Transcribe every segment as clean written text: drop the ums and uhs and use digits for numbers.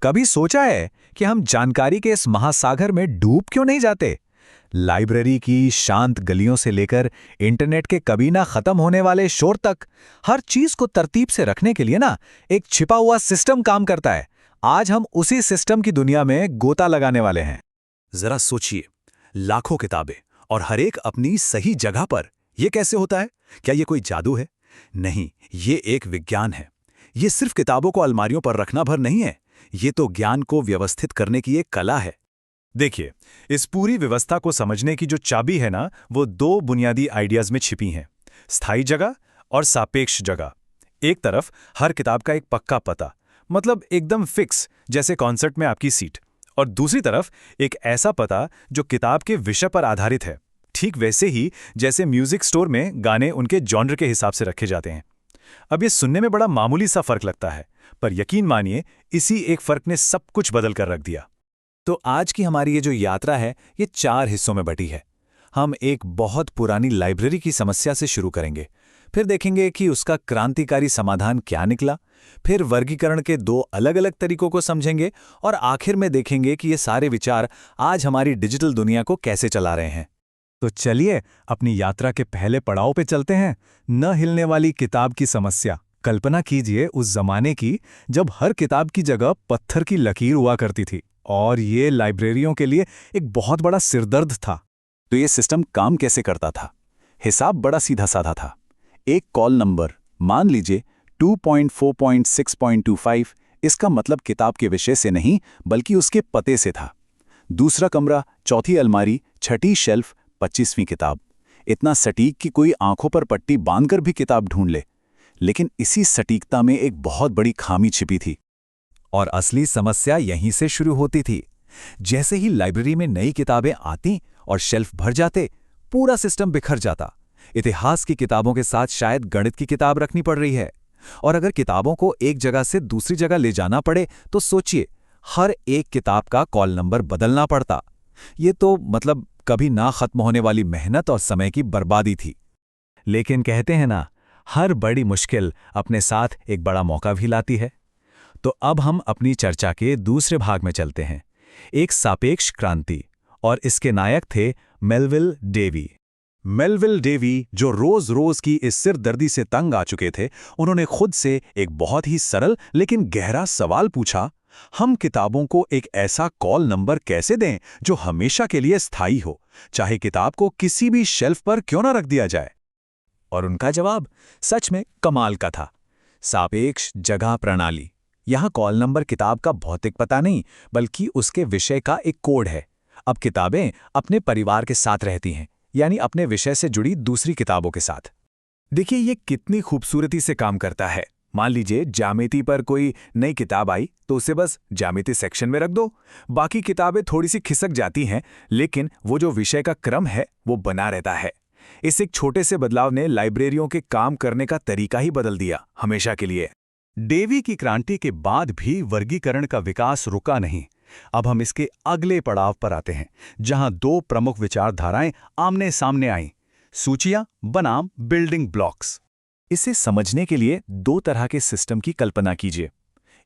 कभी सोचा है कि हम जानकारी के इस महासागर में डूब क्यों नहीं जाते? लाइब्रेरी की शांत गलियों से लेकर इंटरनेट के कभी ना खत्म होने वाले शोर तक, हर चीज को तरतीब से रखने के लिए ना एक छिपा हुआ सिस्टम काम करता है। आज हम उसी सिस्टम की दुनिया में गोता लगाने वाले हैं। जरा सोचिए, लाखों किताबें और हर एक अपनी सही जगह पर। यह कैसे होता है? क्या यह कोई जादू है? नहीं, ये एक विज्ञान है। ये सिर्फ किताबों को अलमारियों पर रखना भर नहीं है, ये तो ज्ञान को व्यवस्थित करने की एक कला है। देखिए, इस पूरी व्यवस्था को समझने की जो चाबी है ना, वो दो बुनियादी आइडियाज में छिपी हैं: स्थायी जगह और सापेक्ष जगह। एक तरफ हर किताब का एक पक्का पता, मतलब एकदम फिक्स, जैसे कॉन्सर्ट में आपकी सीट। और दूसरी तरफ एक ऐसा पता जो किताब के विषय पर आधारित है, ठीक वैसे ही जैसे म्यूजिक स्टोर में गाने उनके जॉनर के हिसाब से रखे जाते हैं। अब ये सुनने में बड़ा मामूली सा फर्क लगता है, पर यकीन मानिए, इसी एक फर्क ने सब कुछ बदल कर रख दिया। तो आज की हमारी ये जो यात्रा है, ये 4 हिस्सों में बटी है। हम एक बहुत पुरानी लाइब्रेरी की समस्या से शुरू करेंगे, फिर देखेंगे कि उसका क्रांतिकारी समाधान क्या निकला, फिर वर्गीकरण के 2 अलग-अलग तरीकों को समझेंगे, और आखिर में देखेंगे कि ये सारे विचार आज हमारी डिजिटल दुनिया को कैसे चला रहे हैं। तो चलिए अपनी यात्रा के पहले पड़ाव पे चलते हैं, न हिलने वाली किताब की समस्या। कल्पना कीजिए उस जमाने की जब हर किताब की जगह पत्थर की लकीर हुआ करती थी, और ये लाइब्रेरियों के लिए एक बहुत बड़ा सिरदर्द था। तो ये सिस्टम काम कैसे करता था? हिसाब बड़ा सीधा साधा था। एक कॉल नंबर, मान लीजिए 2.4.6.25, इसका मतलब किताब के विषय से नहीं बल्कि उसके पते से था। दूसरा कमरा, चौथी अलमारी, छठी शेल्फ, 25वीं किताब। इतना सटीक कि कोई आंखों पर पट्टी बांधकर भी किताब ढूंढ ले। लेकिन इसी सटीकता में एक बहुत बड़ी खामी छिपी थी। और असली समस्या यहीं से शुरू होती थी। जैसे ही लाइब्रेरी में नई किताबें आती और शेल्फ भर जाते, पूरा सिस्टम बिखर जाता। इतिहास की किताबों के साथ शायद गणित की किताब रखनी पड़ रही है, और अगर किताबों को एक जगह से दूसरी जगह ले जाना पड़े तो सोचिए, हर एक किताब का कॉल नंबर बदलना पड़ता। ये तो मतलब कभी ना खत्म होने वाली मेहनत और समय की बर्बादी थी। लेकिन कहते हैं ना, हर बड़ी मुश्किल अपने साथ एक बड़ा मौका भी लाती है। तो अब हम अपनी चर्चा के दूसरे भाग में चलते हैं, एक सापेक्ष क्रांति, और इसके नायक थे मेलविल डेवी। मेलविल डेवी, जो रोज रोज की इस सिरदर्दी से तंग आ चुके थे, उन्होंने खुद से एक बहुत ही सरल लेकिन गहरा सवाल पूछा: हम किताबों को एक ऐसा कॉल नंबर कैसे दें जो हमेशा के लिए स्थायी हो, चाहे किताब को किसी भी शेल्फ पर क्यों ना रख दिया जाए? और उनका जवाब सच में कमाल का था। सापेक्ष जगह प्रणाली। यहां कॉल नंबर किताब का भौतिक पता नहीं, बल्कि उसके विषय का एक कोड है। अब किताबें अपने परिवार के साथ रहती हैं, यानी अपने विषय से जुड़ी दूसरी किताबों के साथ। देखिए ये कितनी खूबसूरती से काम करता है। मान लीजिए ज्यामिति पर कोई नई किताब आई तो उसे बस ज्यामिति सेक्शन में रख दो। बाकी किताबें थोड़ी सी खिसक जाती हैं, लेकिन वो जो विषय का क्रम है वो बना रहता है। इस एक छोटे से बदलाव ने लाइब्रेरियों के काम करने का तरीका ही बदल दिया, हमेशा के लिए। डेवी की क्रांति के बाद भी वर्गीकरण का विकास रुका नहीं। अब हम इसके अगले पड़ाव पर आते हैं, जहां 2 प्रमुख विचारधाराएं आमने सामने आईं: सूचियां बनाम बिल्डिंग ब्लॉक्स। इसे समझने के लिए 2 तरह के सिस्टम की कल्पना कीजिए।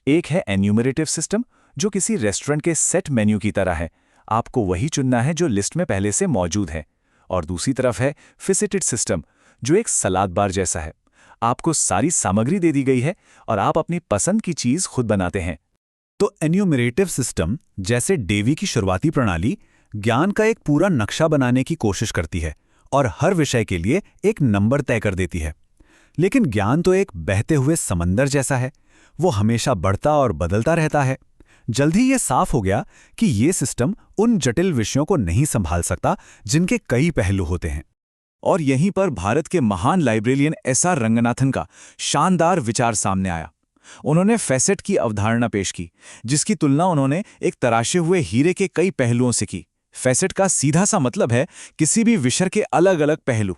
एक है एन्यूमरेटिव सिस्टम, जो किसी रेस्टोरेंट के सेट मेन्यू की तरह है। आपको वही चुनना है जो लिस्ट में पहले से मौजूद है। और दूसरी तरफ है फेसेटेड सिस्टम, जो एक सलाद बार जैसा है। आपको सारी सामग्री दे दी गई है और आप अपनी पसंद की चीज खुद बनाते हैं। तो एन्यूमरेटिव सिस्टम, जैसे डेवी की शुरुआती प्रणाली, ज्ञान का एक पूरा नक्शा बनाने की कोशिश करती है और हर विषय के लिए एक नंबर तय कर देती है। लेकिन ज्ञान तो एक बहते हुए समंदर जैसा है, वो हमेशा बढ़ता और बदलता रहता है। जल्द ही ये साफ हो गया कि ये सिस्टम उन जटिल विषयों को नहीं संभाल सकता जिनके कई पहलू होते हैं। और यहीं पर भारत के महान लाइब्रेरियन एस.आर. रंगनाथन का शानदार विचार सामने आया। उन्होंने फैसेट की अवधारणा पेश की, जिसकी तुलना उन्होंने एक तराशे हुए हीरे के कई पहलुओं से की। फैसेट का सीधा सा मतलब है किसी भी विषय के अलग अलग पहलू।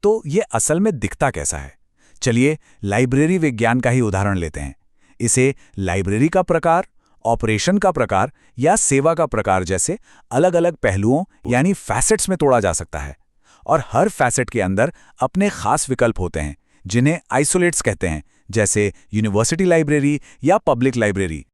तो ये असल में दिखता कैसा है? चलिए लाइब्रेरी विज्ञान का ही उदाहरण लेते हैं। इसे लाइब्रेरी का प्रकार, ऑपरेशन का प्रकार या सेवा का प्रकार जैसे अलग अलग पहलुओं यानी फैसेट्स में तोड़ा जा सकता है। और हर फैसेट के अंदर अपने खास विकल्प होते हैं, जिन्हें आइसोलेट्स कहते हैं, जैसे यूनिवर्सिटी लाइब्रेरी या पब्लिक लाइब्रेरी।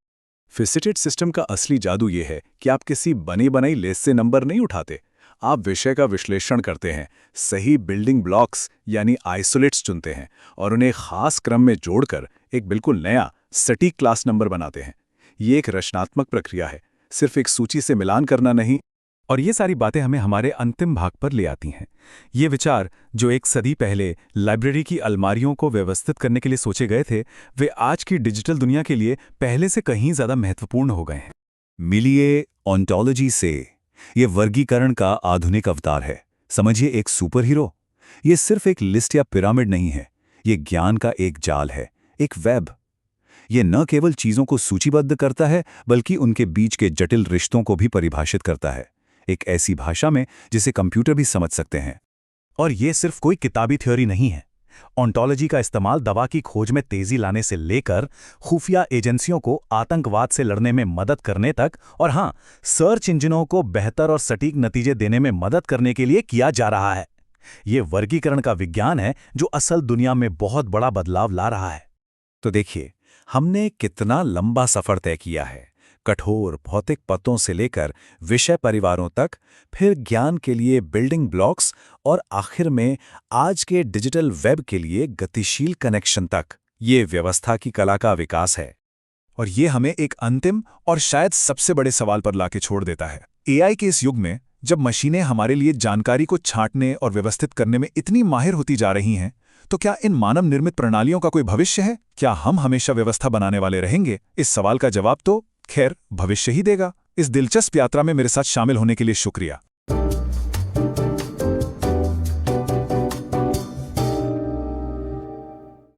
फेसिटेड सिस्टम का असली जादू ये है कि आप किसी बनी बनाई लिस्ट से नंबर नहीं उठाते। आप विषय का विश्लेषण करते हैं, सही बिल्डिंग ब्लॉक्स यानी आइसोलेट्स चुनते हैं और उन्हें खास क्रम में जोड़कर एक बिल्कुल नया सटीक क्लास नंबर बनाते हैं। ये एक रचनात्मक प्रक्रिया है, सिर्फ एक सूची से मिलान करना नहीं। और ये सारी बातें हमें हमारे अंतिम भाग पर ले आती हैं। ये विचार जो एक सदी पहले लाइब्रेरी की अलमारियों को व्यवस्थित करने के लिए सोचे गए थे, वे आज की डिजिटल दुनिया के लिए पहले से कहीं ज़्यादा महत्वपूर्ण हो गए हैं। मिलिए ऑन्टोलॉजी से ये वर्गीकरण का आधुनिक अवतार है। समझिए एक सुपर हीरो। ये सिर्फ एक लिस्ट या पिरामिड नहीं है, ये ज्ञान का एक जाल है, एक वेब। ये न केवल चीज़ों को सूचीबद्ध करता है बल्कि उनके बीच के जटिल रिश्तों को भी परिभाषित करता है, एक ऐसी भाषा में जिसे कंप्यूटर भी समझ सकते हैं। और ये सिर्फ कोई किताबी थ्योरी नहीं है। ऑन्टोलॉजी का इस्तेमाल दवा की खोज में तेजी लाने से लेकर खुफिया एजेंसियों को आतंकवाद से लड़ने में मदद करने तक, और हां, सर्च इंजनों को बेहतर और सटीक नतीजे देने में मदद करने के लिए किया जा रहा है। ये वर्गीकरण का विज्ञान है जो असल दुनिया में बहुत बड़ा बदलाव ला रहा है। तो देखिए, हमने कितना लंबा सफर तय किया है, कठोर भौतिक पतों से लेकर विषय परिवारों तक, फिर ज्ञान के लिए बिल्डिंग ब्लॉक्स और आखिर में आज के डिजिटल वेब के लिए गतिशील कनेक्शन तक। ये व्यवस्था की कला का विकास है। और ये हमें एक अंतिम और शायद सबसे बड़े सवाल पर लाके छोड़ देता है। एआई के इस युग में जब मशीनें हमारे लिए जानकारी को छांटने और व्यवस्थित करने में इतनी माहिर होती जा रही हैं, तो क्या इन मानव निर्मित प्रणालियों का कोई भविष्य है? क्या हम हमेशा व्यवस्था बनाने वाले रहेंगे? इस सवाल का जवाब तो खैर भविष्य ही देगा। इस दिलचस्प यात्रा में मेरे साथ शामिल होने के लिए शुक्रिया।